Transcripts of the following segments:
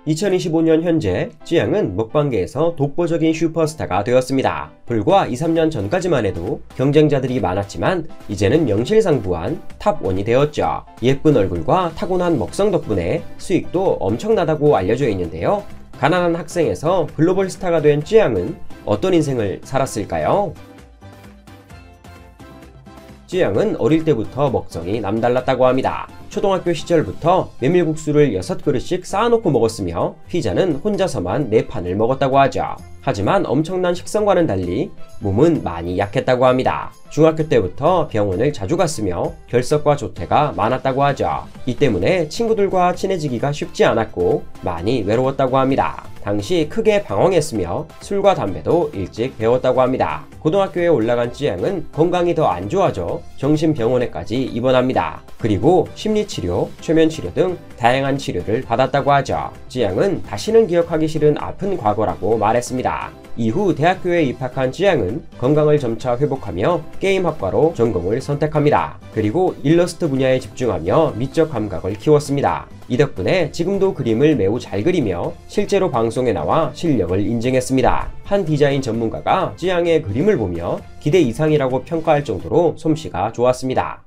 2025년 현재 쯔양은 먹방계에서 독보적인 슈퍼스타가 되었습니다. 불과 2~3년 전까지만 해도 경쟁자들이 많았지만 이제는 명실상부한 탑1이 되었죠. 예쁜 얼굴과 타고난 먹성 덕분에 수익도 엄청나다고 알려져 있는데요. 가난한 학생에서 글로벌 스타가 된 쯔양은 어떤 인생을 살았을까요? 쯔양은 어릴 때부터 먹성이 남달랐다고 합니다. 초등학교 시절부터 메밀국수를 6그릇씩 쌓아놓고 먹었으며 피자는 혼자서만 4판을 먹었다고 하죠. 하지만 엄청난 식성과는 달리 몸은 많이 약했다고 합니다. 중학교 때부터 병원을 자주 갔으며 결석과 조퇴가 많았다고 하죠. 이 때문에 친구들과 친해지기가 쉽지 않았고 많이 외로웠다고 합니다. 당시 크게 방황했으며 술과 담배도 일찍 배웠다고 합니다. 고등학교에 올라간 쯔양은 건강이 더 안 좋아져 정신병원에까지 입원합니다. 그리고 심리치료, 최면치료 등 다양한 치료를 받았다고 하죠. 쯔양은 다시는 기억하기 싫은 아픈 과거라고 말했습니다. 이후 대학교에 입학한 쯔양은 건강을 점차 회복하며 게임학과로 전공을 선택합니다. 그리고 일러스트 분야에 집중하며 미적 감각을 키웠습니다. 이 덕분에 지금도 그림을 매우 잘 그리며 실제로 방송에 나와 실력을 인증했습니다. 한 디자인 전문가가 쯔양의 그림을 보며 기대 이상이라고 평가할 정도로 솜씨가 좋았습니다.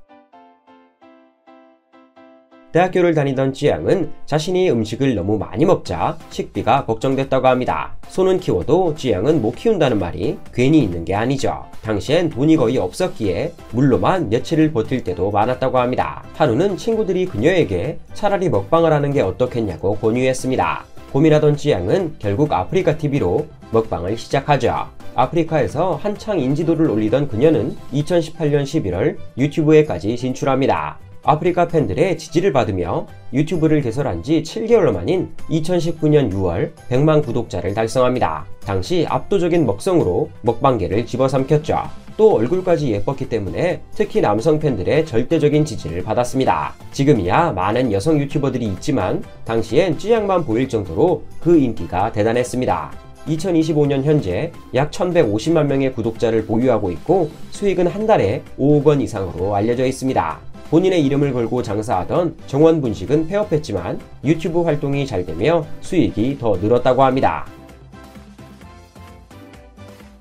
대학교를 다니던 쯔양은 자신이 음식을 너무 많이 먹자 식비가 걱정됐다고 합니다. 소는 키워도 쯔양은 못 키운다는 말이 괜히 있는 게 아니죠. 당시엔 돈이 거의 없었기에 물로만 며칠을 버틸 때도 많았다고 합니다. 하루는 친구들이 그녀에게 차라리 먹방을 하는 게 어떻겠냐고 권유했습니다. 고민하던 쯔양은 결국 아프리카TV로 먹방을 시작하죠. 아프리카에서 한창 인지도를 올리던 그녀는 2018년 11월 유튜브에까지 진출합니다. 아프리카 팬들의 지지를 받으며 유튜브를 개설한 지 7개월 만인 2019년 6월 100만 구독자를 달성합니다. 당시 압도적인 먹성으로 먹방계를 집어삼켰죠. 또 얼굴까지 예뻤기 때문에 특히 남성 팬들의 절대적인 지지를 받았습니다. 지금이야 많은 여성 유튜버들이 있지만 당시엔 쯔양만 보일 정도로 그 인기가 대단했습니다. 2025년 현재 약 1150만 명의 구독자를 보유하고 있고 수익은 한 달에 5억 원 이상으로 알려져 있습니다. 본인의 이름을 걸고 장사하던 정원분식은 폐업했지만 유튜브 활동이 잘 되며 수익이 더 늘었다고 합니다.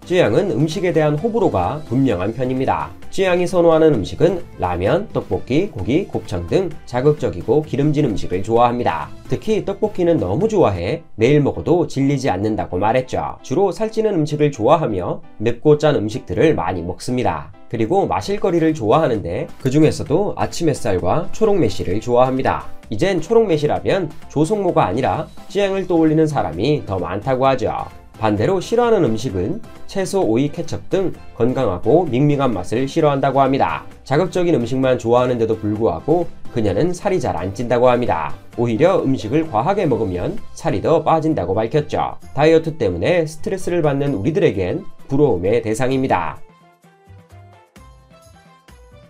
쯔양은 음식에 대한 호불호가 분명한 편입니다. 쯔양이 선호하는 음식은 라면, 떡볶이, 고기, 곱창 등 자극적이고 기름진 음식을 좋아합니다. 특히 떡볶이는 너무 좋아해 매일 먹어도 질리지 않는다고 말했죠. 주로 살찌는 음식을 좋아하며 맵고 짠 음식들을 많이 먹습니다. 그리고 마실거리를 좋아하는데 그 중에서도 아침 햇살과 초록 매실을 좋아합니다. 이젠 초록 매실하면 조성모가 아니라 쯔양을 떠올리는 사람이 더 많다고 하죠. 반대로 싫어하는 음식은 채소, 오이, 케첩 등 건강하고 밍밍한 맛을 싫어한다고 합니다. 자극적인 음식만 좋아하는데도 불구하고 그녀는 살이 잘 안 찐다고 합니다. 오히려 음식을 과하게 먹으면 살이 더 빠진다고 밝혔죠. 다이어트 때문에 스트레스를 받는 우리들에겐 부러움의 대상입니다.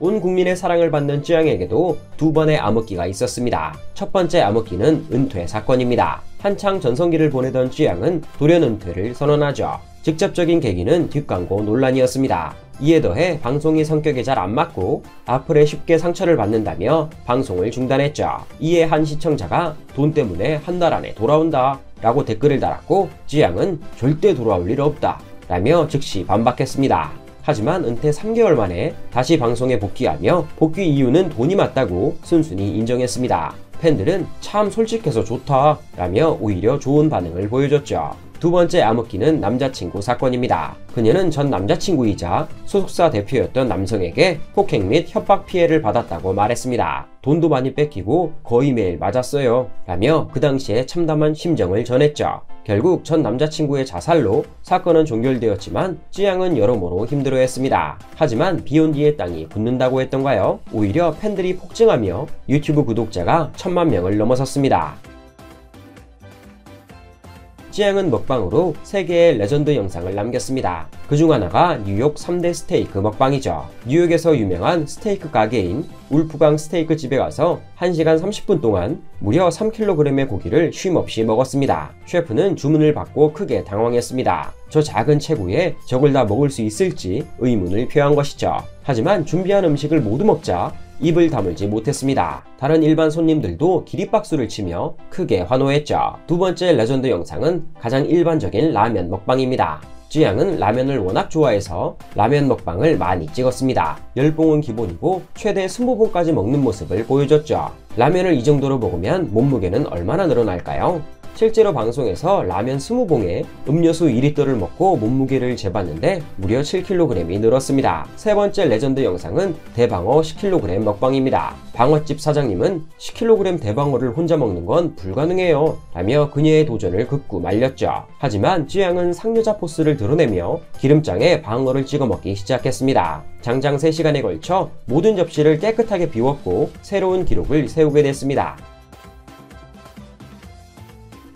온 국민의 사랑을 받는 쯔양에게도 두 번의 암흑기가 있었습니다. 첫 번째 암흑기는 은퇴 사건입니다. 한창 전성기를 보내던 쯔양은 돌연 은퇴를 선언하죠. 직접적인 계기는 뒷광고 논란이었습니다. 이에 더해 방송이 성격에 잘 안 맞고 악플에 쉽게 상처를 받는다며 방송을 중단했죠. 이에 한 시청자가 돈 때문에 한 달 안에 돌아온다 라고 댓글을 달았고 쯔양은 절대 돌아올 일 없다 라며 즉시 반박했습니다. 하지만 은퇴 3개월 만에 다시 방송에 복귀하며 복귀 이유는 돈이 맞다고 순순히 인정했습니다. 팬들은 참 솔직해서 좋다 라며 오히려 좋은 반응을 보여줬죠. 두 번째 암흑기는 남자친구 사건입니다. 그녀는 전 남자친구이자 소속사 대표였던 남성에게 폭행 및 협박 피해를 받았다고 말했습니다. 돈도 많이 뺏기고 거의 매일 맞았어요 라며 그 당시에 참담한 심정을 전했죠. 결국 전 남자친구의 자살로 사건은 종결되었지만 쯔양은 여러모로 힘들어했습니다. 하지만 비온 뒤에 땅이 굳는다고 했던가요? 오히려 팬들이 폭증하며 유튜브 구독자가 1000만 명을 넘어섰습니다. 쯔양은 먹방으로 3개의 레전드 영상을 남겼습니다. 그중 하나가 뉴욕 3대 스테이크 먹방이죠. 뉴욕에서 유명한 스테이크 가게인 울프강 스테이크 집에 가서 1시간 30분 동안 무려 3kg의 고기를 쉼없이 먹었습니다. 셰프는 주문을 받고 크게 당황했습니다. 저 작은 체구에 저걸 다 먹을 수 있을지 의문을 표한 것이죠. 하지만 준비한 음식을 모두 먹자 입을 다물지 못했습니다. 다른 일반 손님들도 기립박수를 치며 크게 환호했죠. 두 번째 레전드 영상은 가장 일반적인 라면 먹방입니다. 쯔양은 라면을 워낙 좋아해서 라면 먹방을 많이 찍었습니다. 10봉은 기본이고 최대 20봉까지 먹는 모습을 보여줬죠. 라면을 이 정도로 먹으면 몸무게는 얼마나 늘어날까요? 실제로 방송에서 라면 20봉에 음료수 2리터를 먹고 몸무게를 재봤는데 무려 7kg이 늘었습니다. 세 번째 레전드 영상은 대방어 10kg 먹방입니다. 방어집 사장님은 10kg 대방어를 혼자 먹는 건 불가능해요 라며 그녀의 도전을 극구 말렸죠. 하지만 쯔양은 상여자 포스를 드러내며 기름장에 방어를 찍어 먹기 시작했습니다. 장장 3시간에 걸쳐 모든 접시를 깨끗하게 비웠고 새로운 기록을 세우게 됐습니다.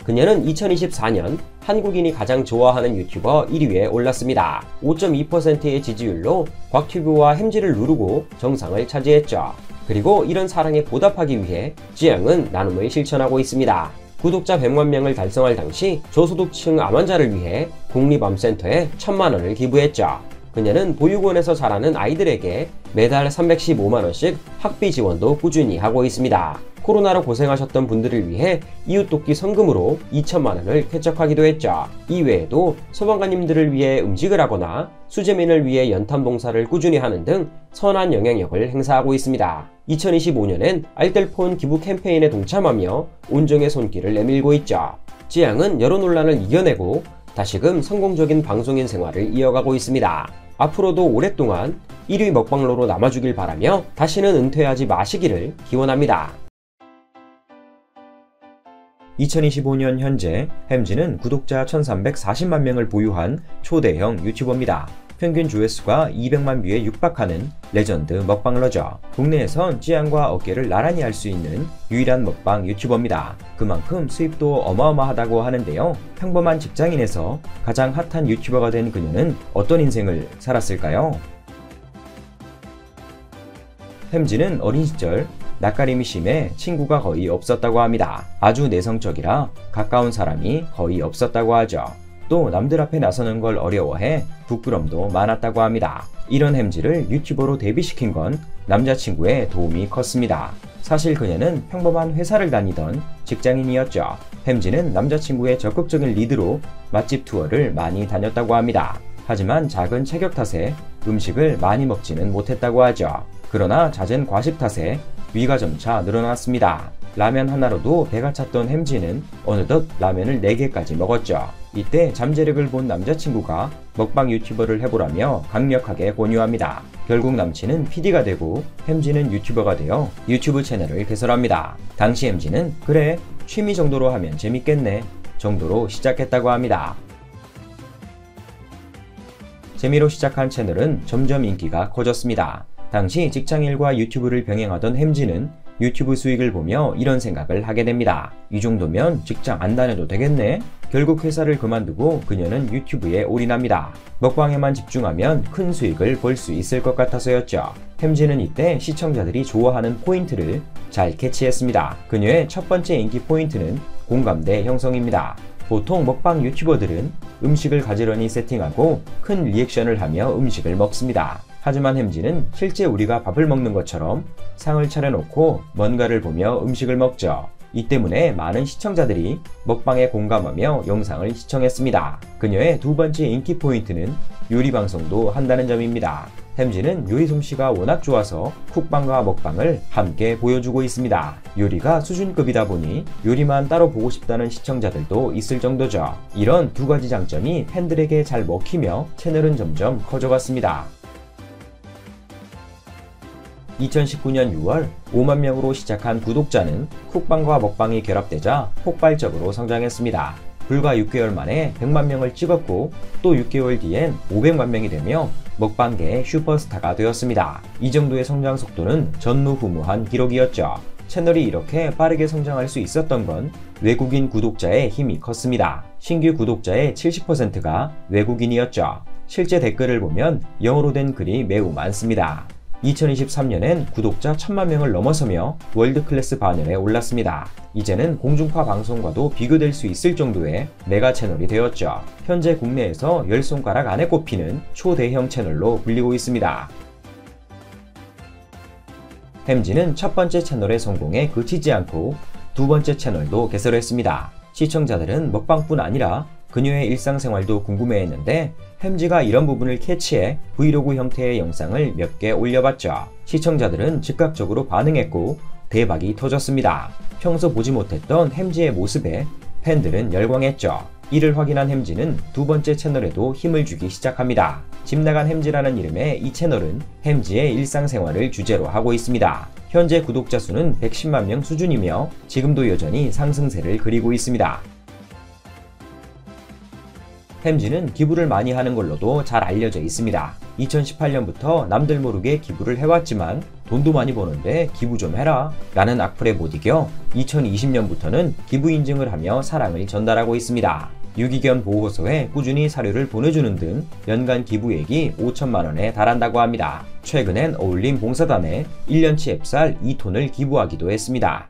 그녀는 2024년 한국인이 가장 좋아하는 유튜버 1위에 올랐습니다. 5.2%의 지지율로 곽튜브와 햄지를 누르고 정상을 차지했죠. 그리고 이런 사랑에 보답하기 위해 쯔양은 나눔을 실천하고 있습니다. 구독자 100만 명을 달성할 당시 저소득층 암 환자를 위해 국립암센터에 1000만원을 기부했죠. 그녀는 보육원에서 자라는 아이들에게 매달 315만원씩 학비 지원도 꾸준히 하고 있습니다. 코로나로 고생하셨던 분들을 위해 이웃돕기 성금으로 2천만원을 쾌척하기도 했죠. 이외에도 소방관님들을 위해 음식을 하거나 수재민을 위해 연탄 봉사를 꾸준히 하는 등 선한 영향력을 행사하고 있습니다. 2025년엔 알뜰폰 기부 캠페인에 동참하며 온정의 손길을 내밀고 있죠. 쯔양은 여러 논란을 이겨내고 다시금 성공적인 방송인 생활을 이어가고 있습니다. 앞으로도 오랫동안 1위 먹방러로 남아주길 바라며 다시는 은퇴하지 마시기를 기원합니다. 2025년 현재 햄지는 구독자 1340만 명을 보유한 초대형 유튜버입니다. 평균 조회수가 200만 뷰에 육박하는 레전드 먹방러죠. 국내에선 쯔양과 어깨를 나란히 할 수 있는 유일한 먹방 유튜버입니다. 그만큼 수입도 어마어마하다고 하는데요. 평범한 직장인에서 가장 핫한 유튜버가 된 그녀는 어떤 인생을 살았을까요? 햄지는 어린 시절 낯가림이 심해 친구가 거의 없었다고 합니다. 아주 내성적이라 가까운 사람이 거의 없었다고 하죠. 또 남들 앞에 나서는 걸 어려워해 부끄럼도 많았다고 합니다. 이런 햄지를 유튜버로 데뷔시킨 건 남자친구의 도움이 컸습니다. 사실 그녀는 평범한 회사를 다니던 직장인이었죠. 햄지는 남자친구의 적극적인 리드로 맛집 투어를 많이 다녔다고 합니다. 하지만 작은 체격 탓에 음식을 많이 먹지는 못했다고 하죠. 그러나 잦은 과식 탓에 위가 점차 늘어났습니다. 라면 하나로도 배가 찼던 햄지는 어느덧 라면을 4개까지 먹었죠. 이때 잠재력을 본 남자친구가 먹방 유튜버를 해보라며 강력하게 권유합니다. 결국 남친은 PD가 되고 햄지는 유튜버가 되어 유튜브 채널을 개설합니다. 당시 햄지는 그래 취미 정도로 하면 재밌겠네 정도로 시작했다고 합니다. 재미로 시작한 채널은 점점 인기가 커졌습니다. 당시 직장일과 유튜브를 병행하던 햄지는 유튜브 수익을 보며 이런 생각을 하게 됩니다. 이 정도면 직장 안 다녀도 되겠네? 결국 회사를 그만두고 그녀는 유튜브에 올인합니다. 먹방에만 집중하면 큰 수익을 벌 수 있을 것 같아서였죠. 햄지는 이때 시청자들이 좋아하는 포인트를 잘 캐치했습니다. 그녀의 첫 번째 인기 포인트는 공감대 형성입니다. 보통 먹방 유튜버들은 음식을 가지런히 세팅하고 큰 리액션을 하며 음식을 먹습니다. 하지만 햄지는 실제 우리가 밥을 먹는 것처럼 상을 차려놓고 뭔가를 보며 음식을 먹죠. 이 때문에 많은 시청자들이 먹방에 공감하며 영상을 시청했습니다. 그녀의 두 번째 인기 포인트는 요리 방송도 한다는 점입니다. 햄지는 요리 솜씨가 워낙 좋아서 쿡방과 먹방을 함께 보여주고 있습니다. 요리가 수준급이다 보니 요리만 따로 보고 싶다는 시청자들도 있을 정도죠. 이런 두 가지 장점이 팬들에게 잘 먹히며 채널은 점점 커져갔습니다. 2019년 6월 5만 명으로 시작한 구독자는 쿡방과 먹방이 결합되자 폭발적으로 성장했습니다. 불과 6개월 만에 100만 명을 찍었고 또 6개월 뒤엔 500만 명이 되며 먹방계의 슈퍼스타가 되었습니다. 이 정도의 성장 속도는 전무후무한 기록이었죠. 채널이 이렇게 빠르게 성장할 수 있었던 건 외국인 구독자의 힘이 컸습니다. 신규 구독자의 70%가 외국인이었죠. 실제 댓글을 보면 영어로 된 글이 매우 많습니다. 2023년엔 구독자 1000만 명을 넘어서며 월드클래스 반열에 올랐습니다. 이제는 공중파 방송과도 비교될 수 있을 정도의 메가 채널이 되었죠. 현재 국내에서 10손가락 안에 꼽히는 초대형 채널로 불리고 있습니다. 햄지는 첫 번째 채널의 성공에 그치지 않고 두 번째 채널도 개설했습니다. 시청자들은 먹방뿐 아니라 그녀의 일상생활도 궁금해했는데 햄지가 이런 부분을 캐치해 브이로그 형태의 영상을 몇 개 올려봤죠. 시청자들은 즉각적으로 반응했고 대박이 터졌습니다. 평소 보지 못했던 햄지의 모습에 팬들은 열광했죠. 이를 확인한 햄지는 두 번째 채널에도 힘을 주기 시작합니다. 집 나간 햄지라는 이름의 이 채널은 햄지의 일상생활을 주제로 하고 있습니다. 현재 구독자 수는 110만 명 수준이며 지금도 여전히 상승세를 그리고 있습니다. 햄지는 기부를 많이 하는 걸로도 잘 알려져 있습니다. 2018년부터 남들 모르게 기부를 해왔지만 돈도 많이 버는데 기부 좀 해라 라는 악플에 못 이겨 2020년부터는 기부 인증을 하며 사랑을 전달하고 있습니다. 유기견 보호소에 꾸준히 사료를 보내주는 등 연간 기부액이 5천만 원에 달한다고 합니다. 최근엔 어울림 봉사단에 1년치 앱쌀 2톤을 기부하기도 했습니다.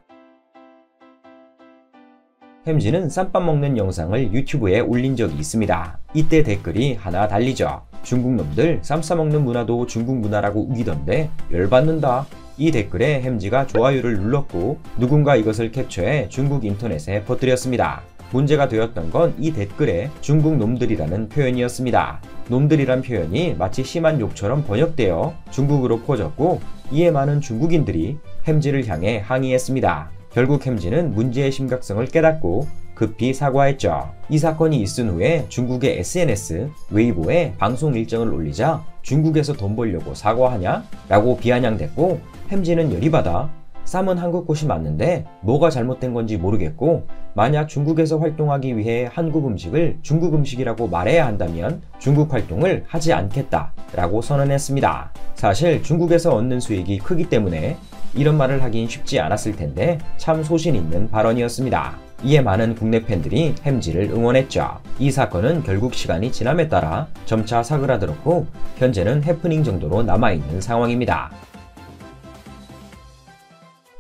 햄지는 쌈밥 먹는 영상을 유튜브에 올린 적이 있습니다. 이때 댓글이 하나 달리죠. 중국 놈들 쌈 싸먹는 문화도 중국 문화라고 우기던데 열받는다. 이 댓글에 햄지가 좋아요를 눌렀고 누군가 이것을 캡처해 중국 인터넷에 퍼뜨렸습니다. 문제가 되었던 건 이 댓글에 중국 놈들이라는 표현이었습니다. 놈들이란 표현이 마치 심한 욕처럼 번역되어 중국으로 퍼졌고 이에 많은 중국인들이 햄지를 향해 항의했습니다. 결국 햄지는 문제의 심각성을 깨닫고 급히 사과했죠. 이 사건이 있은 후에 중국의 SNS, 웨이보에 방송 일정을 올리자 중국에서 돈 벌려고 사과하냐? 라고 비아냥댔고 햄지는 열이 받아 쌈은 한국 곳이 맞는데 뭐가 잘못된 건지 모르겠고 만약 중국에서 활동하기 위해 한국 음식을 중국 음식이라고 말해야 한다면 중국 활동을 하지 않겠다 라고 선언했습니다. 사실 중국에서 얻는 수익이 크기 때문에 이런 말을 하긴 쉽지 않았을 텐데 참 소신 있는 발언이었습니다. 이에 많은 국내 팬들이 햄지를 응원했죠. 이 사건은 결국 시간이 지남에 따라 점차 사그라들었고 현재는 해프닝 정도로 남아있는 상황입니다.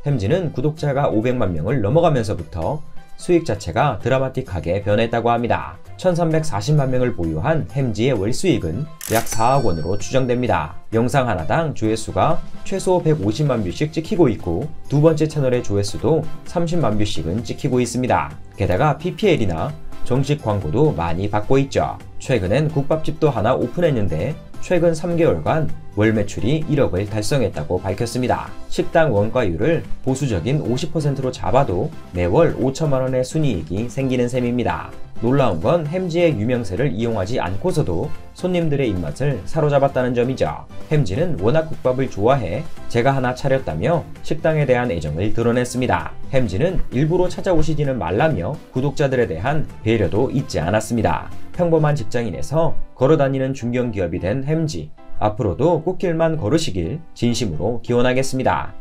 햄지는 구독자가 500만 명을 넘어가면서부터 수익 자체가 드라마틱하게 변했다고 합니다. 1340만 명을 보유한 햄지의 월 수익은 약 4억 원으로 추정됩니다. 영상 하나당 조회수가 최소 150만 뷰씩 찍히고 있고 두 번째 채널의 조회수도 30만 뷰씩은 찍히고 있습니다. 게다가 PPL이나 정식 광고도 많이 받고 있죠. 최근엔 국밥집도 하나 오픈했는데 최근 3개월간 월 매출이 1억을 달성했다고 밝혔습니다. 식당 원가율을 보수적인 50%로 잡아도 매월 5천만 원의 순이익이 생기는 셈입니다. 놀라운 건 햄지의 유명세를 이용하지 않고서도 손님들의 입맛을 사로잡았다는 점이죠. 햄지는 워낙 국밥을 좋아해 제가 하나 차렸다며 식당에 대한 애정을 드러냈습니다. 햄지는 일부러 찾아오시지는 말라며 구독자들에 대한 배려도 잊지 않았습니다. 평범한 직장인에서 걸어다니는 중견기업이 된 햄지, 앞으로도 꽃길만 걸으시길 진심으로 기원하겠습니다.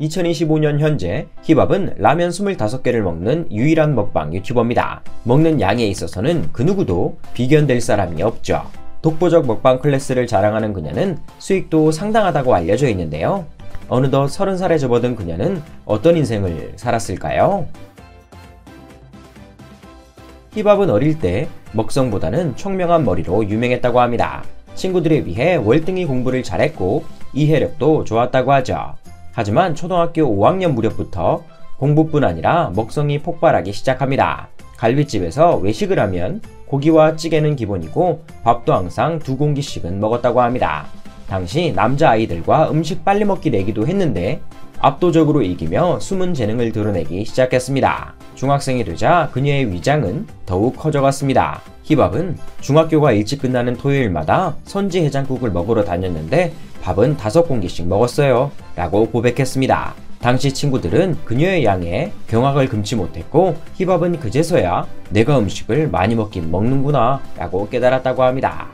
2025년 현재 힙합은 라면 25개를 먹는 유일한 먹방 유튜버입니다. 먹는 양에 있어서는 그 누구도 비견될 사람이 없죠. 독보적 먹방 클래스를 자랑하는 그녀는 수익도 상당하다고 알려져 있는데요. 어느덧 30살에 접어든 그녀는 어떤 인생을 살았을까요? 힙합은 어릴 때 먹성보다는 총명한 머리로 유명했다고 합니다. 친구들에 비해 월등히 공부를 잘했고 이해력도 좋았다고 하죠. 하지만 초등학교 5학년 무렵부터 공부뿐 아니라 먹성이 폭발하기 시작합니다. 갈비집에서 외식을 하면 고기와 찌개는 기본이고 밥도 항상 2공기씩은 먹었다고 합니다. 당시 남자아이들과 음식 빨리 먹기 내기도 했는데 압도적으로 이기며 숨은 재능을 드러내기 시작했습니다. 중학생이 되자 그녀의 위장은 더욱 커져갔습니다. 힙합은 중학교가 일찍 끝나는 토요일마다 선지 해장국을 먹으러 다녔는데 밥은 5공기씩 먹었어요 라고 고백했습니다. 당시 친구들은 그녀의 양에 경악을 금치 못했고 힙합은 그제서야 내가 음식을 많이 먹긴 먹는구나 라고 깨달았다고 합니다.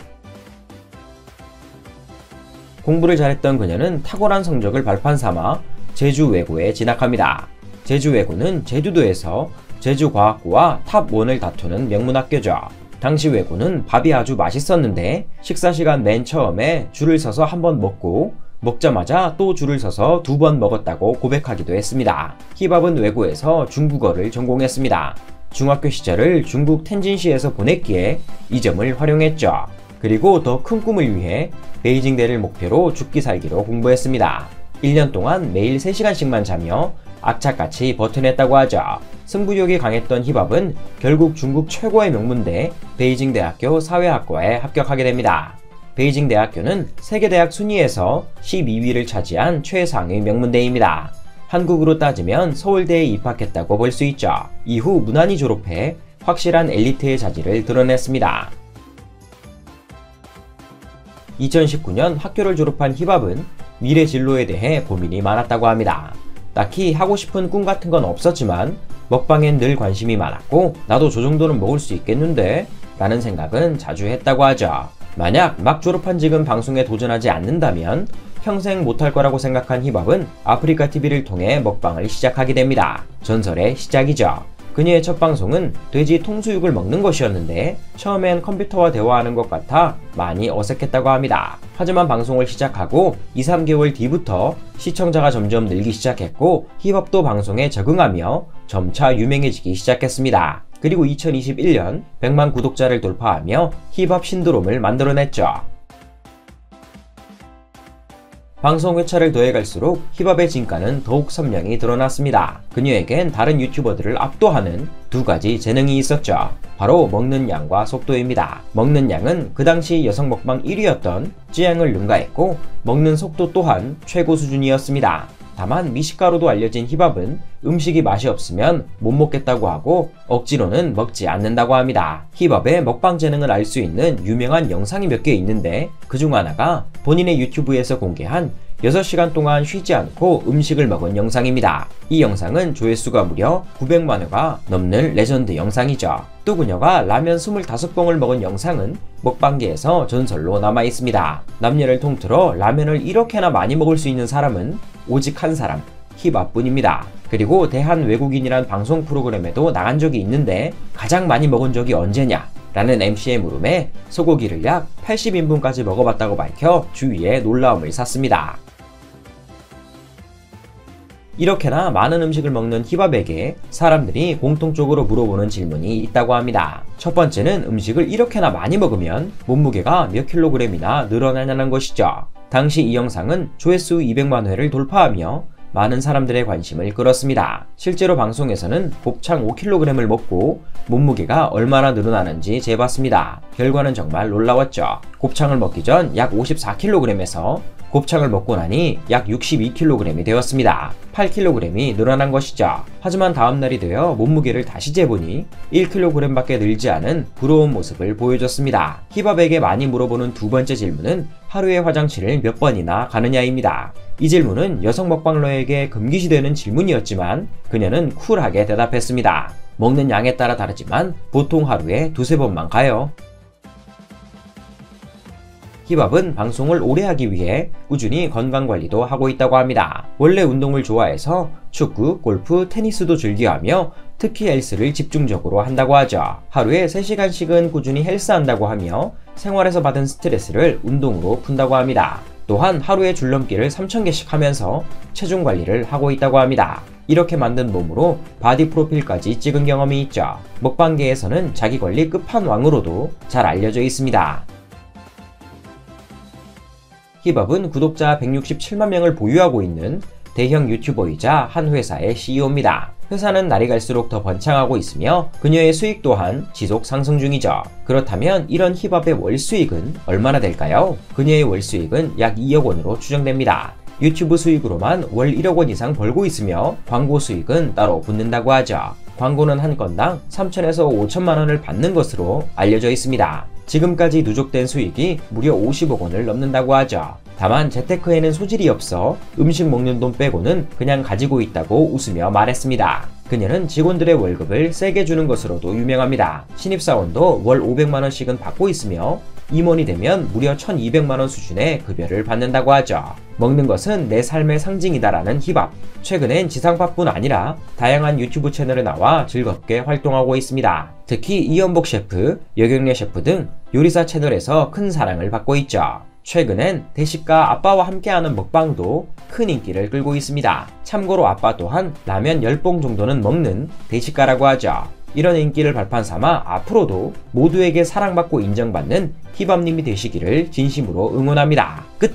공부를 잘했던 그녀는 탁월한 성적을 발판 삼아 제주외고에 진학합니다. 제주외고는 제주도에서 제주과학고와 탑1을 다투는 명문학교죠. 당시 외고는 밥이 아주 맛있었는데 식사 시간 맨 처음에 줄을 서서 한 번 먹고 먹자마자 또 줄을 서서 2번 먹었다고 고백하기도 했습니다. 힙합은 외고에서 중국어를 전공했습니다. 중학교 시절을 중국 텐진시에서 보냈기에 이 점을 활용했죠. 그리고 더 큰 꿈을 위해 베이징대를 목표로 죽기 살기로 공부했습니다. 1년 동안 매일 3시간씩만 자며 악착같이 버텨냈다고 하죠. 승부욕이 강했던 힙합은 결국 중국 최고의 명문대 베이징대학교 사회학과에 합격하게 됩니다. 베이징대학교는 세계대학 순위에서 12위를 차지한 최상위 명문대입니다. 한국으로 따지면 서울대에 입학했다고 볼 수 있죠. 이후 무난히 졸업해 확실한 엘리트의 자질을 드러냈습니다. 2019년 학교를 졸업한 힙합은 미래 진로에 대해 고민이 많았다고 합니다. 딱히 하고 싶은 꿈 같은 건 없었지만 먹방엔 늘 관심이 많았고 나도 저 정도는 먹을 수 있겠는데? 라는 생각은 자주 했다고 하죠. 만약 막 졸업한 지금 방송에 도전하지 않는다면 평생 못할 거라고 생각한 힙합은 아프리카 TV를 통해 먹방을 시작하게 됩니다. 전설의 시작이죠. 그녀의 첫 방송은 돼지 통수육을 먹는 것이었는데 처음엔 컴퓨터와 대화하는 것 같아 많이 어색했다고 합니다. 하지만 방송을 시작하고 2-3개월 뒤부터 시청자가 점점 늘기 시작했고 힙합도 방송에 적응하며 점차 유명해지기 시작했습니다. 그리고 2021년 100만 구독자를 돌파하며 힙합 신드롬을 만들어냈죠. 방송 회차를 더해갈수록 힙합의 진가는 더욱 선명히 드러났습니다. 그녀에겐 다른 유튜버들을 압도하는 두 가지 재능이 있었죠. 바로 먹는 양과 속도입니다. 먹는 양은 그 당시 여성 먹방 1위였던 쯔양을 능가했고 먹는 속도 또한 최고 수준이었습니다. 다만 미식가로도 알려진 힙합은 음식이 맛이 없으면 못 먹겠다고 하고 억지로는 먹지 않는다고 합니다. 힙합의 먹방 재능을 알 수 있는 유명한 영상이 몇 개 있는데 그중 하나가 본인의 유튜브에서 공개한 6시간 동안 쉬지 않고 음식을 먹은 영상입니다. 이 영상은 조회수가 무려 900만 회가 넘는 레전드 영상이죠. 또 그녀가 라면 25봉을 먹은 영상은 먹방계에서 전설로 남아있습니다. 남녀를 통틀어 라면을 이렇게나 많이 먹을 수 있는 사람은 오직 한 사람, 힙합뿐입니다. 그리고 대한 외국인이란 방송 프로그램에도 나간 적이 있는데 가장 많이 먹은 적이 언제냐? 라는 MC의 물음에 소고기를 약 80인분까지 먹어봤다고 밝혀 주위에 놀라움을 샀습니다. 이렇게나 많은 음식을 먹는 힙합에게 사람들이 공통적으로 물어보는 질문이 있다고 합니다. 첫 번째는 음식을 이렇게나 많이 먹으면 몸무게가 몇 킬로그램이나 늘어나냐는 것이죠. 당시 이 영상은 조회수 200만 회를 돌파하며 많은 사람들의 관심을 끌었습니다. 실제로 방송에서는 곱창 5kg을 먹고 몸무게가 얼마나 늘어나는지 재봤습니다. 결과는 정말 놀라웠죠. 곱창을 먹기 전 약 54kg에서 곱창을 먹고 나니 약 62kg이 되었습니다. 8kg이 늘어난 것이죠. 하지만 다음날이 되어 몸무게를 다시 재보니 1kg밖에 늘지 않은 부러운 모습을 보여줬습니다. 힙합에게 많이 물어보는 두 번째 질문은 하루에 화장실을 몇 번이나 가느냐입니다. 이 질문은 여성 먹방러에게 금기시되는 질문이었지만 그녀는 쿨하게 대답했습니다. 먹는 양에 따라 다르지만 보통 하루에 2-3번만 가요. 힙합은 방송을 오래 하기 위해 꾸준히 건강관리도 하고 있다고 합니다. 원래 운동을 좋아해서 축구, 골프, 테니스도 즐겨하며 특히 헬스를 집중적으로 한다고 하죠. 하루에 3시간씩은 꾸준히 헬스한다고 하며 생활에서 받은 스트레스를 운동으로 푼다고 합니다. 또한 하루에 줄넘기를 3000개씩 하면서 체중 관리를 하고 있다고 합니다. 이렇게 만든 몸으로 바디 프로필까지 찍은 경험이 있죠. 먹방계에서는 자기 관리 끝판왕으로도 잘 알려져 있습니다. 힙합은 구독자 167만 명을 보유하고 있는 대형 유튜버이자 한 회사의 CEO입니다. 회사는 날이 갈수록 더 번창하고 있으며 그녀의 수익 또한 지속 상승 중이죠. 그렇다면 이런 힙합의 월 수익은 얼마나 될까요? 그녀의 월 수익은 약 2억 원으로 추정됩니다. 유튜브 수익으로만 월 1억 원 이상 벌고 있으며 광고 수익은 따로 붙는다고 하죠. 광고는 한 건당 3천에서 5천만 원을 받는 것으로 알려져 있습니다. 지금까지 누적된 수익이 무려 50억 원을 넘는다고 하죠. 다만 재테크에는 소질이 없어 음식 먹는 돈 빼고는 그냥 가지고 있다고 웃으며 말했습니다. 그녀는 직원들의 월급을 세게 주는 것으로도 유명합니다. 신입사원도 월 500만원씩은 받고 있으며 임원이 되면 무려 1200만원 수준의 급여를 받는다고 하죠. 먹는 것은 내 삶의 상징이다라는 힙합. 최근엔 지상파뿐 아니라 다양한 유튜브 채널에 나와 즐겁게 활동하고 있습니다. 특히 이연복 셰프, 여경래 셰프 등 요리사 채널에서 큰 사랑을 받고 있죠. 최근엔 대식가 아빠와 함께하는 먹방도 큰 인기를 끌고 있습니다. 참고로 아빠 또한 라면 10봉 정도는 먹는 대식가라고 하죠. 이런 인기를 발판 삼아 앞으로도 모두에게 사랑받고 인정받는 티밥님이 되시기를 진심으로 응원합니다. 끝!